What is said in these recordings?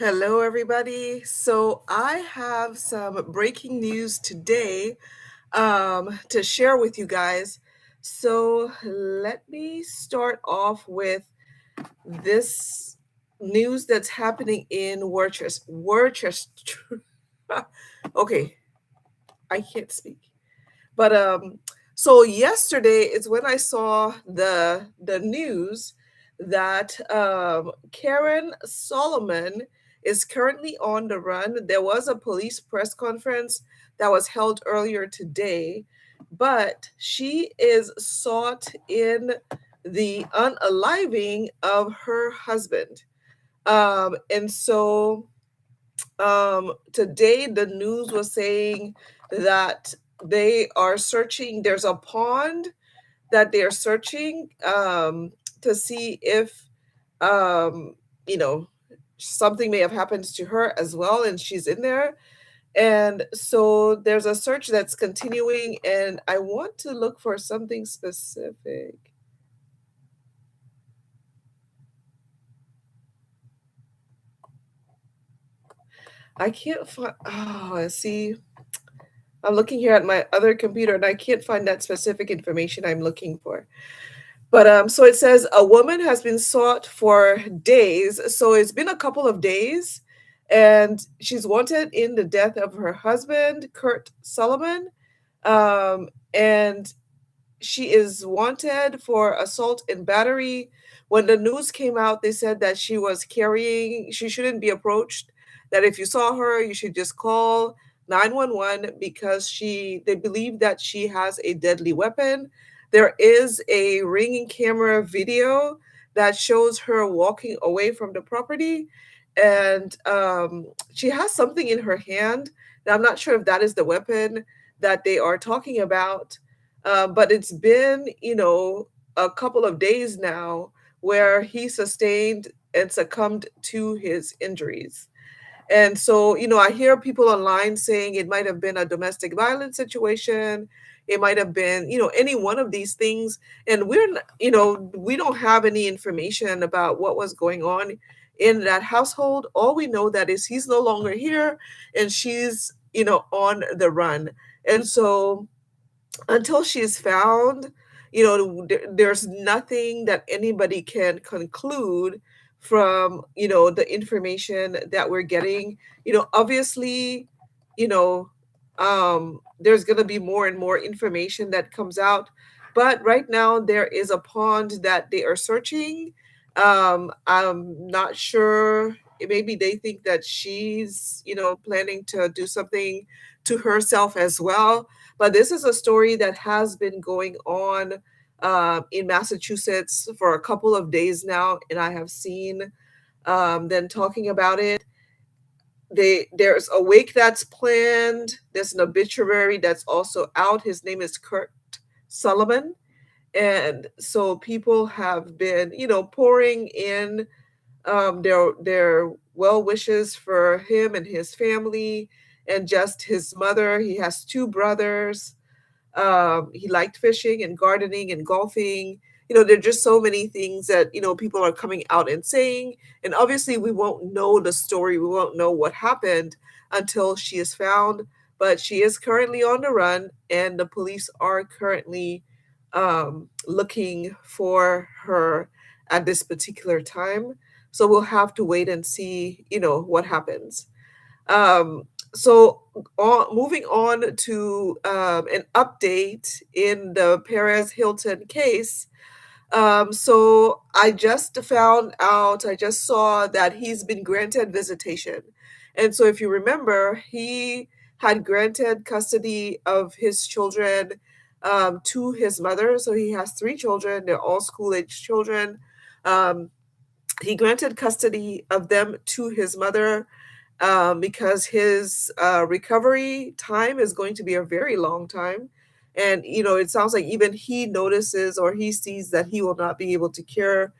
Hello, everybody. So, I have some breaking news today to share with you guys. So, let me start off with this news that's happening in Worcester. Worcester. Okay, I can't speak. But so yesterday is when I saw the news that Karen Solomon is currently on the run. There was a police press conference that was held earlier today, but she is sought in the unaliving of her husband. And so today the news was saying that they are searching. There's a pond that they are searching to see if um, you know something may have happened to her as well, and she's in there. And so there's a search that's continuing, and I want to look for something specific. I can't find. Oh, see, I'm looking here at my other computer, and I can't find that specific information I'm looking for. But so it says a woman has been sought for days. So it's been a couple of days, and she's wanted in the death of her husband, Kurt Solomon. And she is wanted for assault and battery. When the news came out, they said that she shouldn't be approached, that if you saw her, you should just call 911 because they believe that she has a deadly weapon. There is a ringing camera video that shows her walking away from the property, and she has something in her hand. Now, I'm not sure if that is the weapon that they are talking about, but it's been, a couple of days now where he sustained and succumbed to his injuries. And so, I hear people online saying it might have been a domestic violence situation. It might have been, any one of these things. And we don't have any information about what was going on in that household. All we know that is he's no longer here and she's, on the run. And so until she's found, there's nothing that anybody can conclude from, the information that we're getting. Obviously, you know, there's going to be more and more information that comes out. But right now, there is a pond that they are searching. I'm not sure. Maybe they think that she's, planning to do something to herself as well. But this is a story that has been going on in Massachusetts for a couple of days now, and I have seen them talking about it. There's a wake that's planned. There's an obituary that's also out. His name is Kurt Solomon, and so people have been, pouring in their well wishes for him and his family, and just his mother. He has two brothers. He liked fishing and gardening and golfing. There are just so many things that, people are coming out and saying. And obviously, we won't know the story. We won't know what happened until she is found. But she is currently on the run, and the police are currently looking for her at this particular time. So we'll have to wait and see, what happens. Um, Moving on to an update in the Perez Hilton case. So I just found out, I just saw that he's been granted visitation. And so if you remember, he had granted custody of his children to his mother. So he has three children, they're all school age children. Um, he granted custody of them to his mother because his recovery time is going to be a very long time. And, it sounds like even he notices or he sees that he will not be able to care,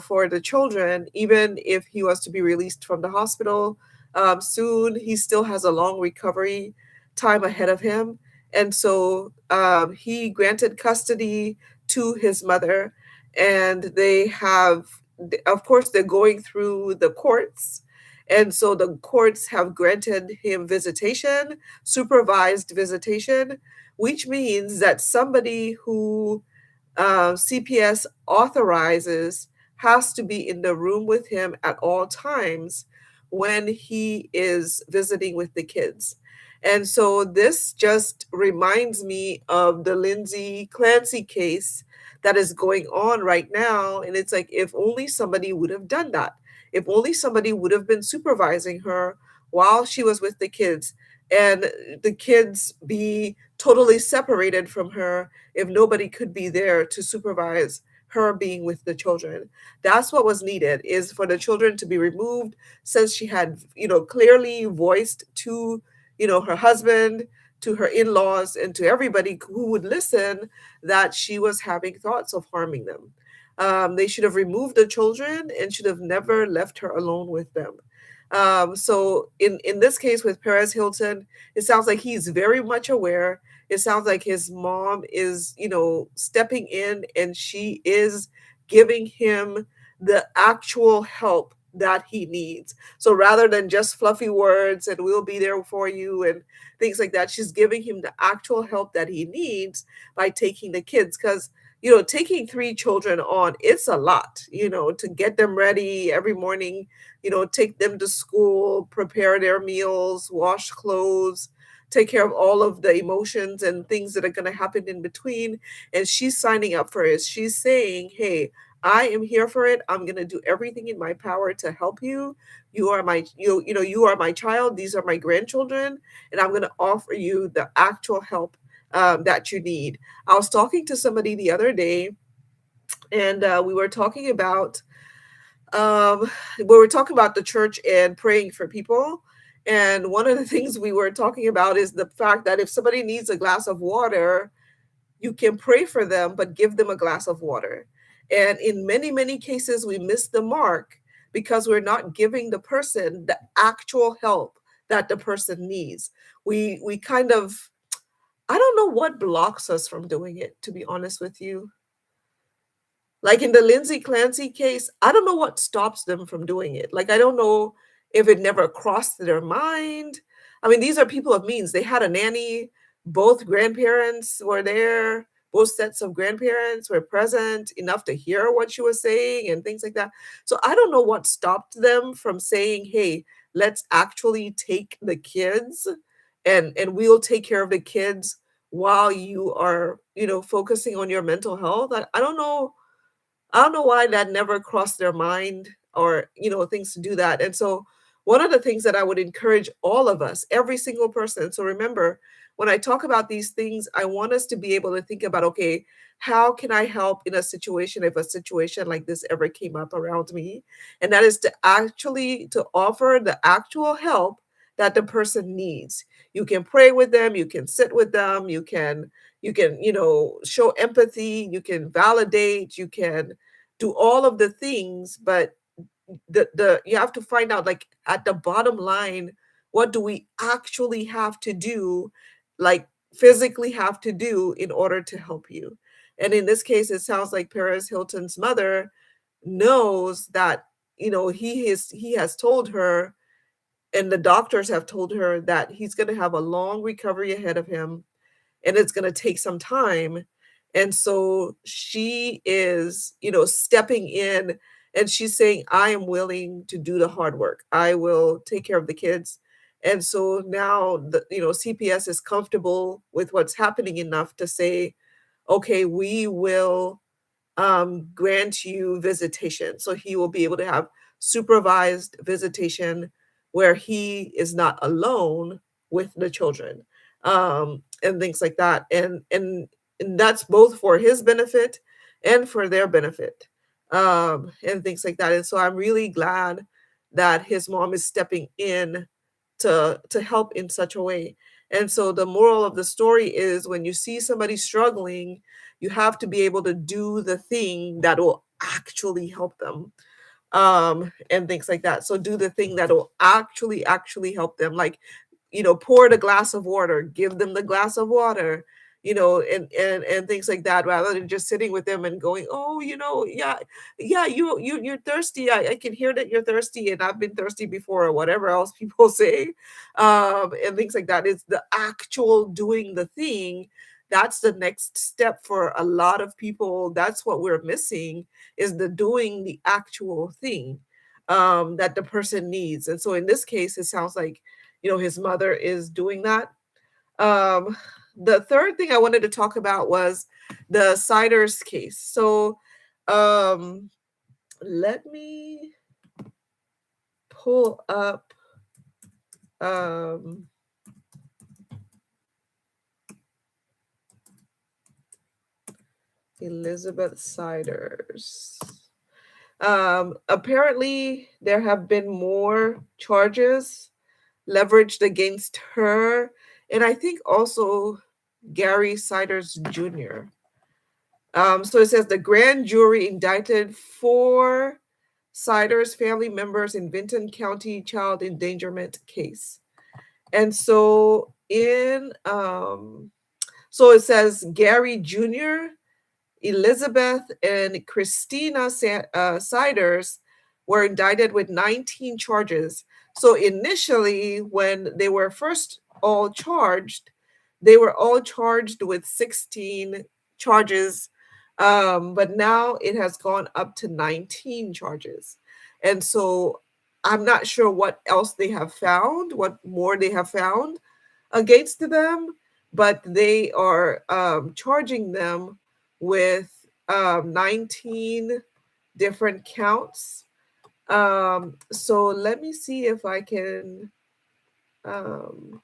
for the children, even if he was to be released from the hospital soon. He still has a long recovery time ahead of him. And so he granted custody to his mother, and of course, they're going through the courts, And so the courts have granted him visitation, supervised visitation, which means that somebody who CPS authorizes has to be in the room with him at all times when he is visiting with the kids. And so this just reminds me of the Lindsay Clancy case that is going on right now. And it's like, if only somebody would have done that, if only somebody would have been supervising her while she was with the kids, and the kids be totally separated from her if nobody could be there to supervise her being with the children. That's what was needed, is for the children to be removed, since she had, clearly voiced to, her husband, to her in-laws, and to everybody who would listen, that she was having thoughts of harming them. They should have removed the children and should have never left her alone with them. So in this case with Perez Hilton, it sounds like he's very much aware. It sounds like his mom is, stepping in, and she is giving him the actual help that he needs. So rather than just fluffy words and we'll be there for you and things like that, she's giving him the actual help that he needs by taking the kids. Because taking 3 children on, it's a lot, to get them ready every morning, take them to school, prepare their meals, wash clothes, take care of all of the emotions and things that are going to happen in between. And she's signing up for it. She's saying, hey, I am here for it. I'm going to do everything in my power to help you. You are my, you are my child. These are my grandchildren. And I'm going to offer you the actual help that you need. I was talking to somebody the other day, and we were talking about the church and praying for people. And one of the things we were talking about is the fact that if somebody needs a glass of water, you can pray for them, but give them a glass of water. And in many, many cases, we miss the mark because we're not giving the person the actual help that the person needs. We kind of, I don't know what blocks us from doing it, to be honest with you. Like in the Lindsay Clancy case, I don't know what stops them from doing it. Like, I don't know if it never crossed their mind. I mean, these are people of means. They had a nanny, both grandparents were there, both sets of grandparents were present enough to hear what she was saying and things like that. So I don't know what stopped them from saying, hey, let's actually take the kids, and we'll take care of the kids while you are, focusing on your mental health. I don't know why that never crossed their mind, or, things to do that. And so one of the things that I would encourage all of us, every single person. So remember, when I talk about these things, I want us to be able to think about, okay, how can I help in a situation if a situation like this ever came up around me? And that is to actually to offer the actual help that the person needs. You can pray with them, you can sit with them, you can show empathy, you can validate, you can do all of the things, but the you have to find out, like, at the bottom line, what do we actually have to do, like physically have to do, in order to help you. And in this case, it sounds like Paris Hilton's mother knows that, he has told her, and the doctors have told her, that he's going to have a long recovery ahead of him, and it's going to take some time. And so she is, stepping in, and she's saying, I am willing to do the hard work. I will take care of the kids. And so now CPS is comfortable with what's happening enough to say, okay, we will grant you visitation. So he will be able to have supervised visitation where he is not alone with the children, and things like that. And that's both for his benefit and for their benefit, and things like that. And so I'm really glad that his mom is stepping in to help in such a way. And so the moral of the story is, when you see somebody struggling, you have to be able to do the thing that will actually help them, and things like that. So do the thing that will actually help them, like, pour the glass of water, give them the glass of water, and things like that, rather than just sitting with them and going, oh, yeah, yeah, you're thirsty. I can hear that you're thirsty, and I've been thirsty before, or whatever else people say, and things like that. Is the actual doing the thing. That's the next step for a lot of people. That's what we're missing, is the doing the actual thing that the person needs. And so in this case, it sounds like, his mother is doing that. um, the third thing I wanted to talk about was the Siders case. So um, let me pull up um, Elizabeth Siders. Apparently, there have been more charges leveraged against her, and I think also Gary Siders Jr. So it says the grand jury indicted four Siders family members in Vinton County child endangerment case. And so it says Gary Jr., Elizabeth, and Christina Siders were indicted with 19 charges. So initially, when they were first all charged, they were all charged with 16 charges, but now it has gone up to 19 charges. And so I'm not sure what else they have found, what more they have found against them, but they are charging them with 19 different counts. So let me see if I can um,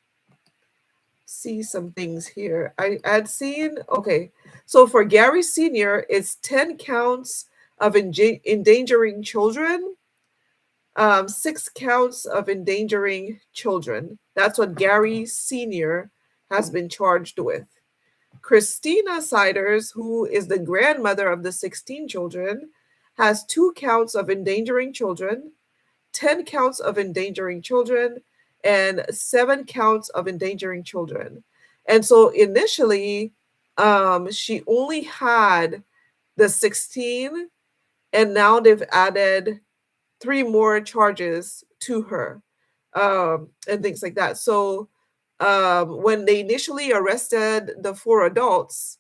see some things here. I had seen, okay, so for Gary Sr., it's 10 counts of endangering children, 6 counts of endangering children. That's what Gary Sr. has been charged with. Christina Siders, who is the grandmother of the 16 children, has 2 counts of endangering children, 10 counts of endangering children, and 7 counts of endangering children. And so initially, she only had the 16, and now they've added 3 more charges to her, and things like that. So when they initially arrested the 4 adults,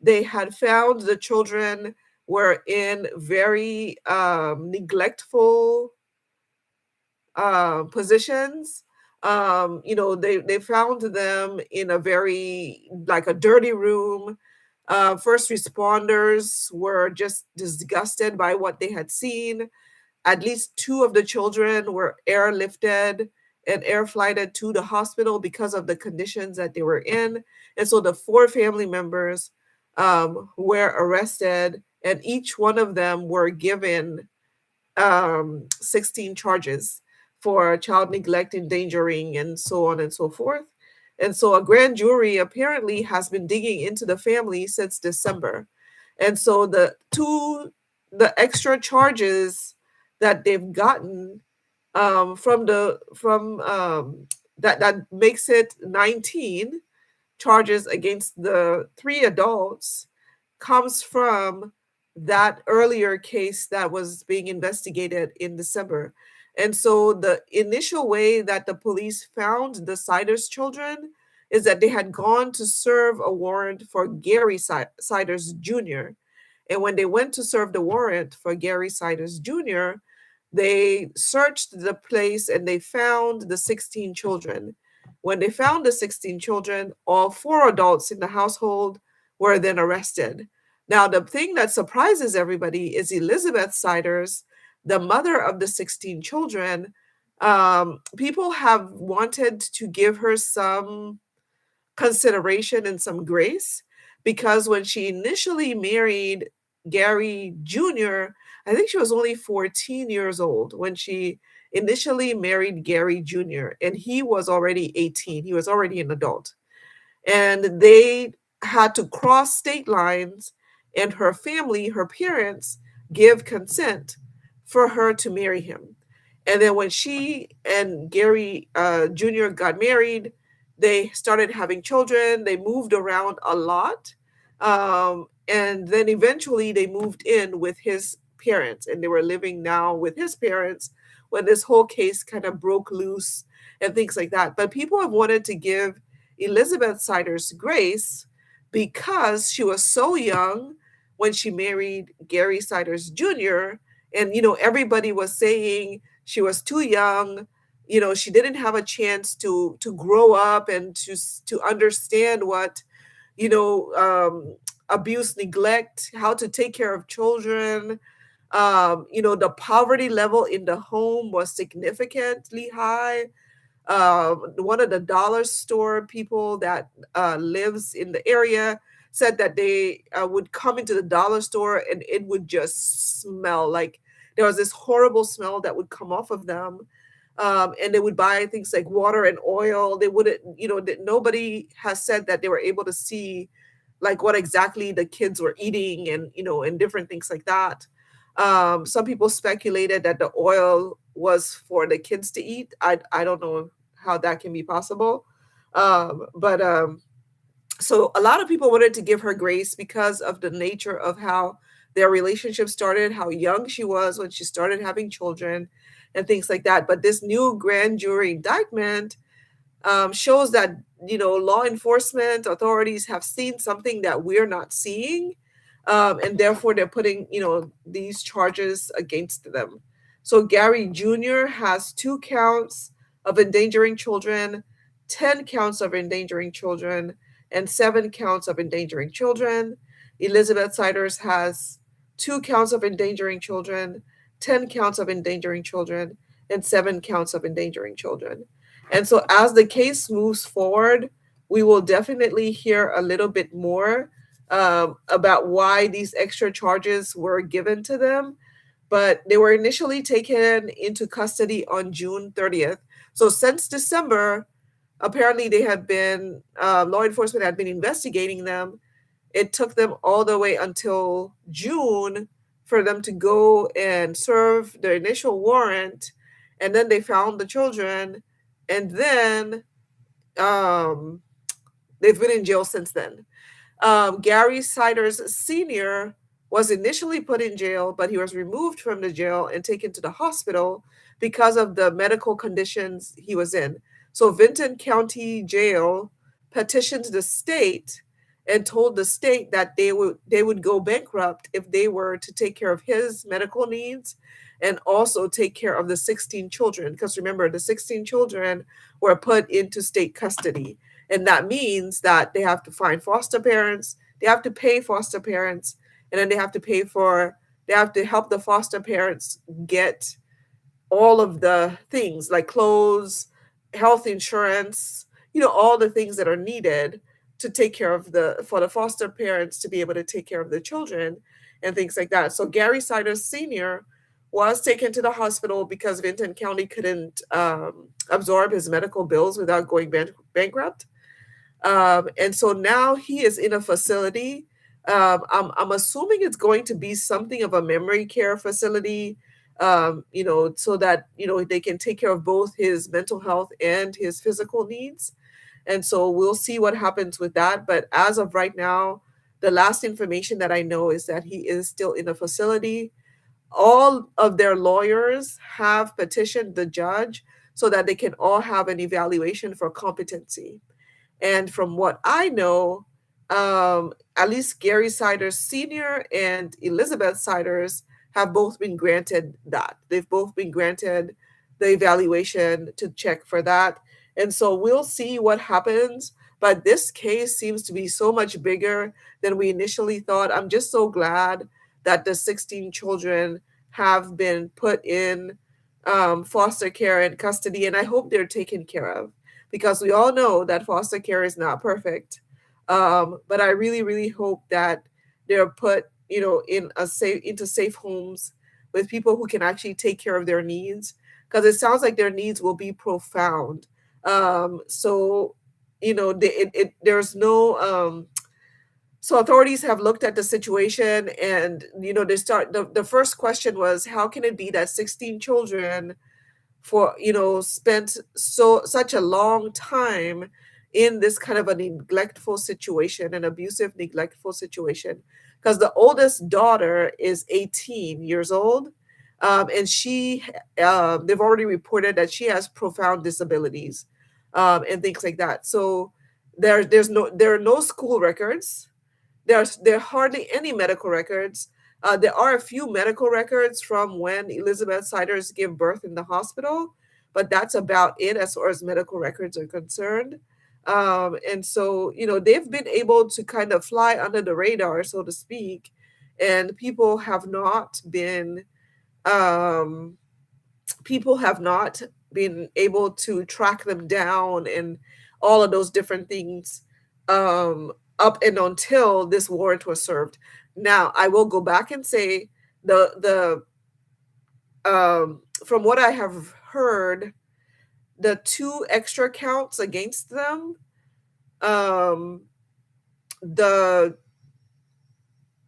they had found the children were in very neglectful positions. They found them in a very, like, a dirty room. First responders were just disgusted by what they had seen. At least 2 of the children were airlifted and air flighted to the hospital because of the conditions that they were in. And so the 4 family members were arrested, and each one of them were given 16 charges for child neglect, endangering, and so on and so forth. And so a grand jury apparently has been digging into the family since December. And so the extra charges that they've gotten from that makes it 19 charges against the 3 adults, comes from that earlier case that was being investigated in December. And so the initial way that the police found the Siders children is that they had gone to serve a warrant for Gary Siders Jr. And when they went to serve the warrant for Gary Siders Jr., they searched the place and they found the 16 children. When they found the 16 children, all 4 adults in the household were then arrested. Now, the thing that surprises everybody is Elizabeth Siders, the mother of the 16 children. People have wanted to give her some consideration and some grace, because when she initially married Gary Jr., I think she was only 14 years old when she initially married Gary Jr., and he was already 18. He was already an adult. And they had to cross state lines, and her family, her parents, give consent for her to marry him. And then when she and Gary Jr. got married, they started having children. They moved around a lot. And then eventually they moved in with his parents, and they were living now with his parents when this whole case kind of broke loose and things like that. But people have wanted to give Elizabeth Siders grace because she was so young when she married Gary Siders Jr. And, everybody was saying she was too young. She didn't have a chance to grow up and to understand what, you know, um, abuse, neglect, how to take care of children. The poverty level in the home was significantly high. One of the dollar store people that lives in the area said that they would come into the dollar store and it would just smell like there was this horrible smell that would come off of them. And they would buy things like water and oil. They wouldn't, nobody has said that they were able to see like what exactly the kids were eating, and different things like that. Some people speculated that the oil was for the kids to eat. I don't know how that can be possible. But So a lot of people wanted to give her grace because of the nature of how their relationship started, how young she was when she started having children, and things like that. But this new grand jury indictment shows that law enforcement authorities have seen something that we're not seeing, and therefore they're putting these charges against them. So Gary Jr. has 2 counts of endangering children, 10 counts of endangering children, and 7 counts of endangering children. Elizabeth Siders has 2 counts of endangering children, 10 counts of endangering children, and 7 counts of endangering children. And so, as the case moves forward, we will definitely hear a little bit more about why these extra charges were given to them. But they were initially taken into custody on June 30th. So, since December, apparently they had been, law enforcement had been investigating them. It took them all the way until June for them to go and serve their initial warrant. And then they found the children. And then um, they've been in jail since then. Gary Siders Sr. was initially put in jail, but he was removed from the jail and taken to the hospital because of the medical conditions he was in. So Vinton County Jail petitioned the state and told the state that they would go bankrupt if they were to take care of his medical needs and also take care of the 16 children. Because remember, the 16 children were put into state custody. And that means that they have to find foster parents, they have to pay foster parents, and then they have to help the foster parents get all of the things like clothes, health insurance, all the things that are needed to take care of for the foster parents to be able to take care of the children and things like that. So Gary Siders Sr. was taken to the hospital because Vinton County couldn't absorb his medical bills without going bankrupt. And so now he is in a facility. I'm assuming it's going to be something of a memory care facility, so that, they can take care of both his mental health and his physical needs. And so we'll see what happens with that. But as of right now, the last information that I know is that he is still in a facility. All of their lawyers have petitioned the judge so that they can all have an evaluation for competency. And from what I know, at least Gary Siders Sr. and Elizabeth Siders have both been granted that. They've both been granted the evaluation to check for that. And so we'll see what happens. But this case seems to be so much bigger than we initially thought. I'm just so glad that the 16 children have been put in foster care and custody, and I hope they're taken care of, because we all know that foster care is not perfect. But I really, really hope that they're put, into safe homes with people who can actually take care of their needs, because it sounds like their needs will be profound. So, there's no. So authorities have looked at the situation, and the first question was, how can it be that 16 children spent such a long time in this kind of a neglectful situation, an abusive, neglectful situation. Because the oldest daughter is 18 years old, and they've already reported that she has profound disabilities, and things like that. So there are no school records. There are hardly any medical records. There are a few medical records from when Elizabeth Siders gave birth in the hospital, but that's about it as far as medical records are concerned. And so, they've been able to kind of fly under the radar, so to speak, and um, people have not been able to track them down and all of those different things, um, up and until this warrant was served. Now, I will go back and say the from what I have heard, the two extra counts against them, um, the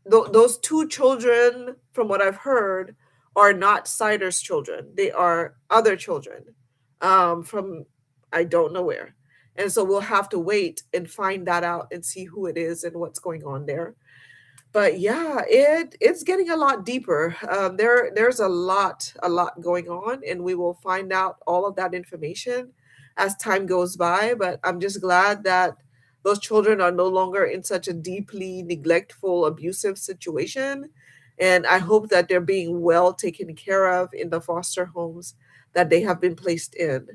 those two children, from what I've heard, are not Sider's children. They are other children, from I don't know where. And so we'll have to wait and find that out and see who it is and what's going on there. But yeah, it's getting a lot deeper. There's a lot going on, and we will find out all of that information as time goes by. But I'm just glad that those children are no longer in such a deeply neglectful, abusive situation, and I hope that they're being well taken care of in the foster homes that they have been placed in.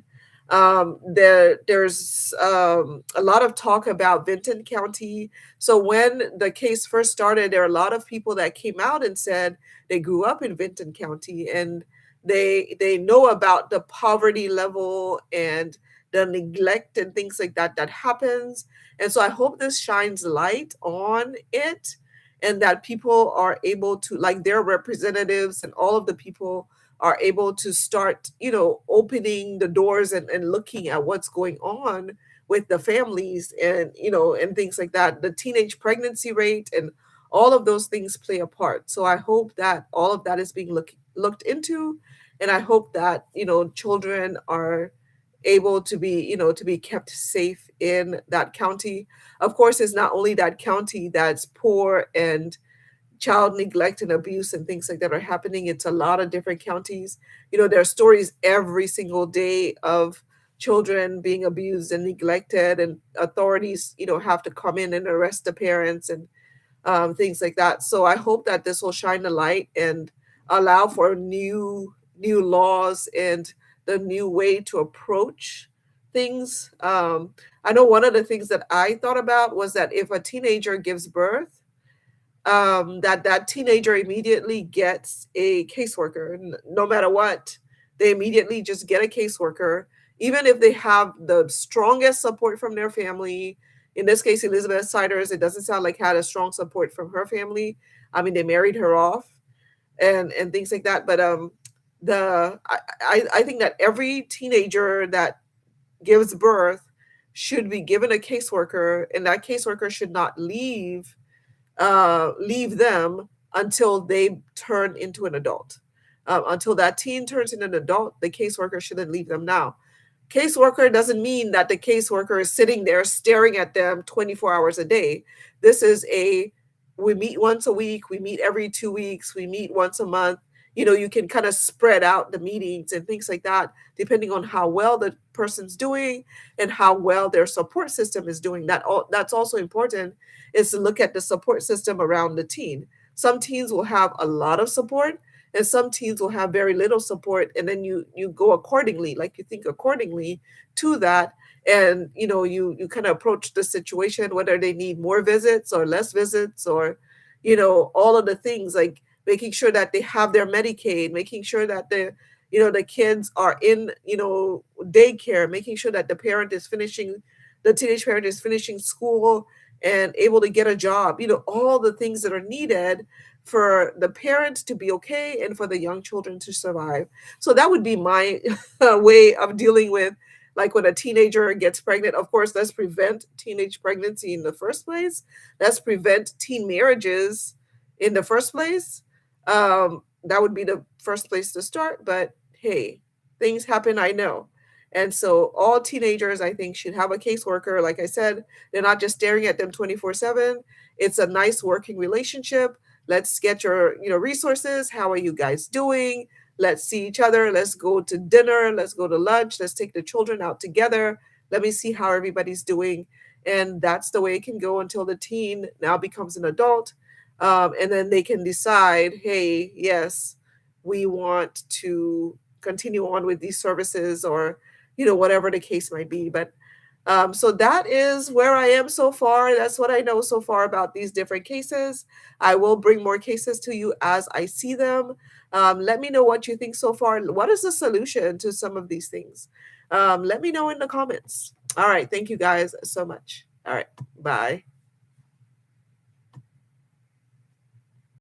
There's a lot of talk about Vinton County. So when the case first started, there are a lot of people that came out and said they grew up in Vinton County, and they know about the poverty level and the neglect and things like that that happens. And so I hope this shines light on it, and that people are able to, like their representatives and all of the people, are able to start, opening the doors and looking at what's going on with the families, and and things like that. The teenage pregnancy rate and all of those things play a part. So I hope that all of that is being looked into, and I hope that children are able to be kept safe in that county. Of course, it's not only that county that's poor and child neglect and abuse and things like that are happening. It's a lot of different counties. There are stories every single day of children being abused and neglected, and authorities, have to come in and arrest the parents, and things like that. So I hope that this will shine a light and allow for new laws and the new way to approach things. I know one of the things that I thought about was that if a teenager gives birth, that teenager immediately gets a caseworker. No matter what, they immediately just get a caseworker, even if they have the strongest support from their family. In this case, Elizabeth Siders, it doesn't sound like had a strong support from her family. I mean, they married her off, and things like that. But I think that every teenager that gives birth should be given a caseworker, and that caseworker should not leave them until they turn into an adult. Until that teen turns into an adult, the caseworker shouldn't leave them. Now, caseworker doesn't mean that the caseworker is sitting there staring at them 24 hours a day. This is we meet once a week, we meet every 2 weeks, we meet once a month. You can kind of spread out the meetings and things like that, depending on how well the person's doing and how well their support system is doing. That's also important, is to look at the support system around the teen. Some teens will have a lot of support, and some teens will have very little support, and then you go accordingly, like you think accordingly to that. And you kind of approach the situation, whether they need more visits or less visits, or all of the things, like making sure that they have their Medicaid, making sure that the kids are in daycare, making sure that the teenage parent is finishing school and able to get a job, all the things that are needed for the parents to be okay and for the young children to survive. So that would be my way of dealing with, like, when a teenager gets pregnant. Of course, let's prevent teenage pregnancy in the first place. Let's prevent teen marriages in the first place. That would be the first place to start. But hey, things happen, I know. And so all teenagers, I think, should have a caseworker. Like I said, they're not just staring at them 24/7. It's a nice working relationship. Let's get your, resources. How are you guys doing? Let's see each other. Let's go to dinner. Let's go to lunch. Let's take the children out together. Let me see how everybody's doing. And that's the way it can go until the teen now becomes an adult. And then they can decide, hey, yes, we want to continue on with these services, or whatever the case might be. But so that is where I am so far. That's what I know so far about these different cases. I will bring more cases to you as I see them. Let me know what you think so far. What is the solution to some of these things? Let me know in the comments. All right. Thank you guys so much. All right. Bye.